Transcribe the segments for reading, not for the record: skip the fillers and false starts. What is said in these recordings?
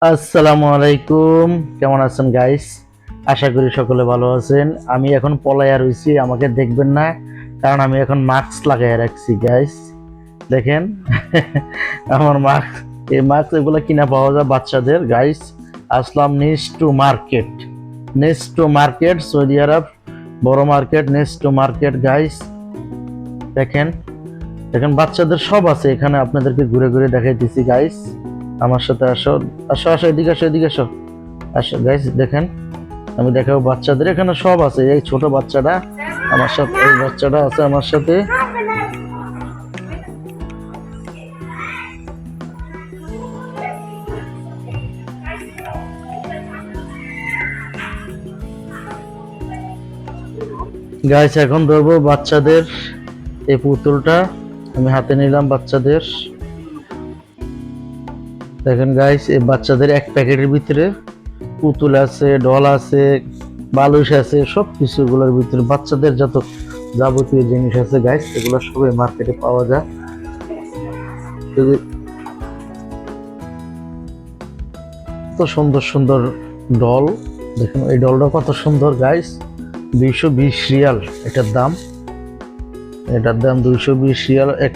আসসালামু আলাইকুম। কেমন আছেন গাইস? আশা করি সকলে ভালো আছেন। আমি এখন পলাইয়া রইছি, আমাকে দেখবেন না, কারণ আমি এখন মাস্ক লাগাইয়া রাখছি গাইস। দেখেন আমার মাস্ক, এই মাস্ক এগুলো কিনা পাওয়া যায় বাচ্চাদের গাইস। আসলাম next to market Saudi Arab, বড় market, next to market guys. দেখেন, দেখেন বাচ্চাদের সব আছে এখানে, আপনাদেরকে ঘুরে ঘুরে দেখাইতেছি গাইস। আমার সাথে আসো, আসো আসো, এদিকে আসো, এদিকে আসো, আসো গাইস। দেখেন, আমি দেখাবো বাচ্চাদের, এখানে সব আছে। এই ছোট বাচ্চাটা আমার সাথে, এই বাচ্চাটা আছে আমার সাথে। গাইস এখন ধরবো বাচ্চাদের এই পুতুলটা, আমি হাতে নিলাম বাচ্চাদের। দেখেন গাইস, এই বাচ্চাদের এক প্যাকেটের ভিতরে পুতুল আছে, ডল আছে, বালুস আছে, সব কিছু এগুলোর ভিতরে বাচ্চাদের যত যাবতীয় জিনিস আছে গাইস, এগুলো সবই মার্কেটে পাওয়া যায়। যদি কত সুন্দর সুন্দর ডল, দেখুন এই ডলটা কত সুন্দর গাইস। 220 রিয়াল এটার দাম, এটার দাম 220 রিয়াল, এক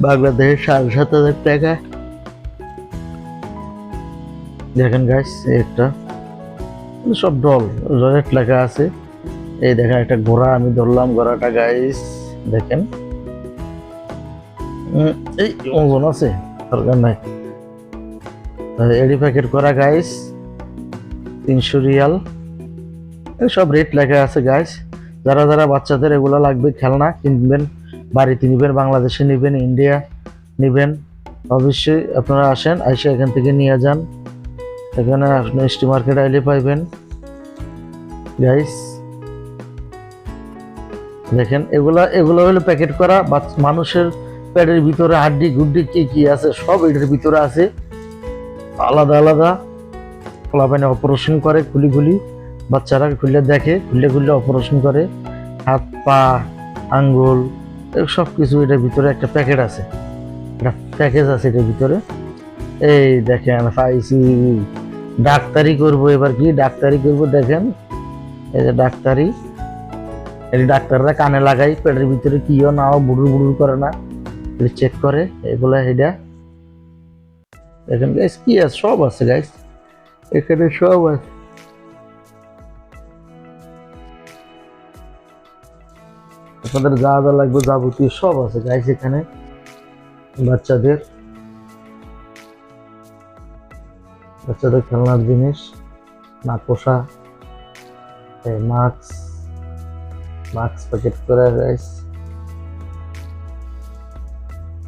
বাংলাদেশের 7,500 টাকা। দেখেন গাইস, একটা সব ডল, রেট লেখা আছে। এই দেখেন একটা ঘোড়া, আমি ধরলাম ঘোড়াটা গাইস। দেখেন এই ওজন আছে, দরকার নাই। এডি প্যাকেট করা গাইস, 300 রিয়াল। সব রেট লেখা আছে গাইস। যারা যারা বাচ্চাদের এগুলো লাগবে, খেলনা কিনবেন, বাড়িতে নিবেন, বাংলাদেশে নিবেন, ইন্ডিয়া নিবেন, অবশ্যই আপনারা আসেন, আইসা এখান থেকে নিয়ে যান। এখানে আপনি এসটি মার্কেট আইলে পাইবেন গাইস। দেখেন এগুলা, এগুলো হলো প্যাকেট করা মানুষের পেটের ভিতরে হাড্ডি গুড্ডি কি কি আছে সব এটার ভিতরে আছে, আলাদা আলাদা। পোলাপাইনে অপারেশন করে, খুলি খুলি বাচ্চারা খুলে দেখে, খুলে খুলে অপারেশন করে, হাত পা আঙ্গুল সব কিছু এটার ভিতরে একটা প্যাকেট আছে, একটা প্যাকেজ আছে এটার ভিতরে। এই দেখেন পাইছি, ডাক্তারি করব এবার, কি ডাক্তারি করব দেখেন। এই যে ডাক্তারি, এই ডাক্তাররা কানে লাগাই, পেটের ভিতরে কিও নাও বুড়ুর বুড়ুর করে না, চেক করে এগুলা। এটা দেখেন গাইস, কি আছে সব আছে গাইস, এখানে সব আছে। আপনাদের যা যা লাগবে যাবতীয় সব আছে গাইস এখানে। বাচ্চাদের, বাচ্চাদের খেলনার জিনিস, মাকড়সা, মাস্ক, মাস্ক প্যাকেট করা গাইস।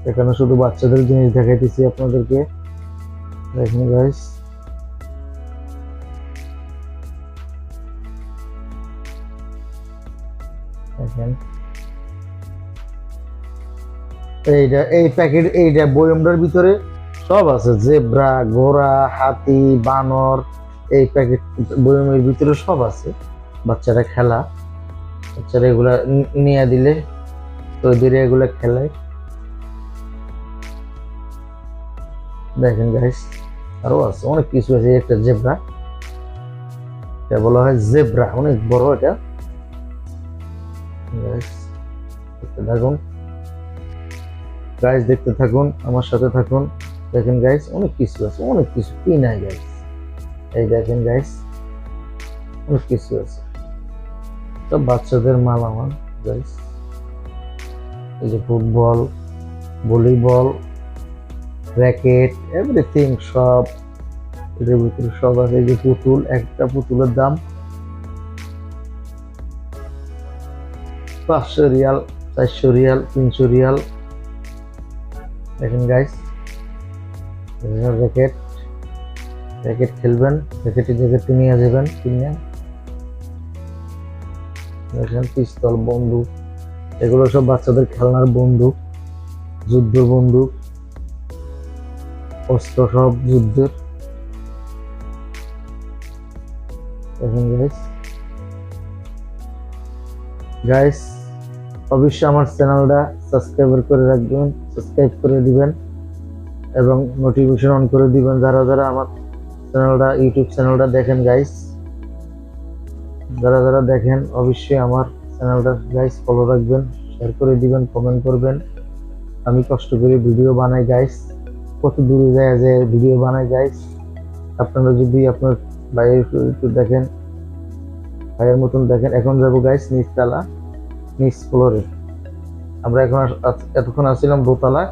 এখানে শুধু বাচ্চাদের জিনিস দেখাইতেছি আপনাদেরকে, দেখেন গাইস। দেখেন এইটা, এই প্যাকেট, এইটা বয়মটার ভিতরে সব আছে, জেব্রা, ঘোড়া, হাতি, বানর, এই প্যাকেট বয়মের ভিতরে সব আছে। বাচ্চারা খেলা, বাচ্চারা এগুলা নিয়ে দিলে তো ধীরে এগুলা খেলায়। দেখেন গাইস, আরো আছে অনেক কিছু আছে। একটা জেব্রা, এটা বলা হয় জেব্রা, অনেক বড় এটা গাইস। দেখতে থাকুন গাইস, দেখতে থাকুন, আমার সাথে থাকুন। দেখেন গাইস, অনেক কিছু আছে, অনেক কিছু কি নাই গাইস। এই দেখেন গাইস, অনেক কিছু আছে, সব বাচ্চাদের মালামাল গাইস। এই যে ফুটবল, ভলিবল, র্যাকেট, এভরিথিং সব এটার ভিতরে সব আছে। এই যে পুতুল, একটা পুতুলের দাম 500 রিয়াল, 400 রিয়াল, 300 রিয়াল। দেখেন গাইস, র্যাকেট, র্যাকেট খেলবেন, র্যাকেটে জ্যাকেটে নিয়ে যাবেন কিনে। দেখেন পিস্তল, বন্দুক, এগুলো সব বাচ্চাদের খেলনার বন্দুক, যুদ্ধ বন্দুক, অস্ত্র সব যুদ্ধের। দেখেন গাইস, গাইস অবশ্যই আমার চ্যানেলটা সাবস্ক্রাইব করে রাখবেন, সাবস্ক্রাইব করে দিবেন এবং নোটিফিকেশন অন করে দিবেন। যারা যারা আমার ইউটিউব চ্যানেলটা দেখেন গাইস, যারা যারা দেখেন অবশ্যই আমার চ্যানেলটা গাইস ফলো রাখবেন, শেয়ার করে দিবেন, কমেন্ট করবেন। আমি কষ্ট করে ভিডিও বানাই গাইস, কত দূরে যায় যে ভিডিও বানাই গাইস। আপনারা যদি আপনার ভাইয়ের একটু দেখেন, ভাইয়ের মতন দেখেন। এখন যাবো গাইস নিচতলা, নিচ ফ্লোরে। আমরা এখন এতক্ষণ আসছিলাম দোতলা,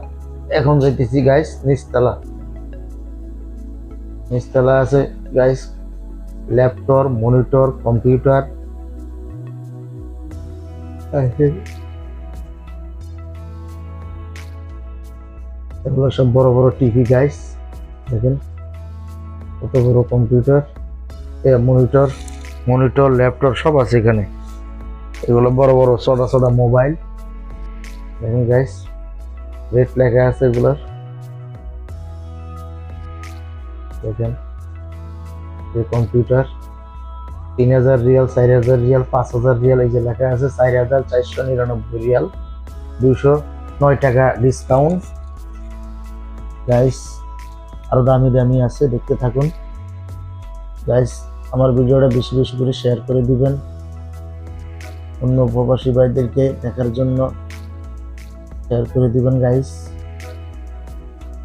এখন যাইতেছি গাইস নিচতলা। নিচতলা আছে গাইস ল্যাপটপ, মনিটর, কম্পিউটার, এগুলো সব বড় বড় টিভি গাইস। দেখেন কত বড় কম্পিউটার, মনিটর, মনিটর, ল্যাপটপ সব আছে এখানে। এগুলো বড় বড় ছোট ছোট মোবাইল। দেখেন গাইস রেট লেখা আছে এগুলোর। দেখেন এই কম্পিউটার 3000 রিয়াল, 4000 রিয়াল, 5000 রিয়াল, এই যে লেখা আছে 4499 রিয়াল, 209 টাকা ডিসকাউন্ট গাইস। আরো দামি দামি আছে, দেখতে থাকুন গাইস। আমার ভিডিওটা বেশি বেশি করে শেয়ার করে দিবেন অন্য প্রবাসী ভাইদেরকে দেখার জন্য, শেয়ার করে দিবেন গাইস।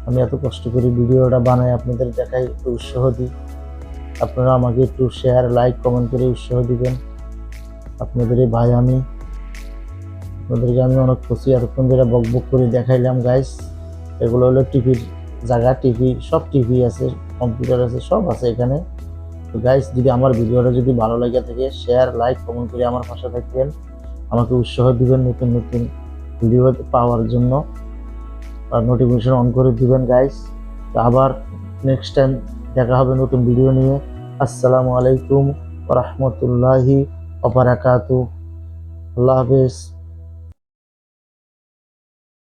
আমি এত কষ্ট করে ভিডিওটা বানাই আপনাদের দেখাই, একটু উৎসাহ দিই। আপনারা আমাকে একটু শেয়ার, লাইক, কমেন্ট করে উৎসাহ দিবেন। আপনাদের এই ভাই আমি, আপনাদেরকে আমি অনেক খুশি এতক্ষণ ধরে বক বক করে দেখাইলাম গাইস। এগুলো হলো টিভির জায়গা, টিভি সব টিভি আছে, কম্পিউটার আছে, সব আছে এখানে। তো গাইস যদি আমার ভিডিওটা যদি ভালো লাগে থাকে, শেয়ার, লাইক, কমেন্ট করে আমার পাশে থাকবেন, আমাকে উৎসাহ দিবেন নতুন নতুন ভিডিও পাওয়ার জন্য, আর নোটিফিকেশন অন করে দিবেন গাইস। তো আবার নেক্সট টাইম দেখা হবে নতুন ভিডিও নিয়ে। আসসালামু আলাইকুম ওয়া রাহমাতুল্লাহি ওয়া বারাকাতুহু। আল্লাহ হাফেজ।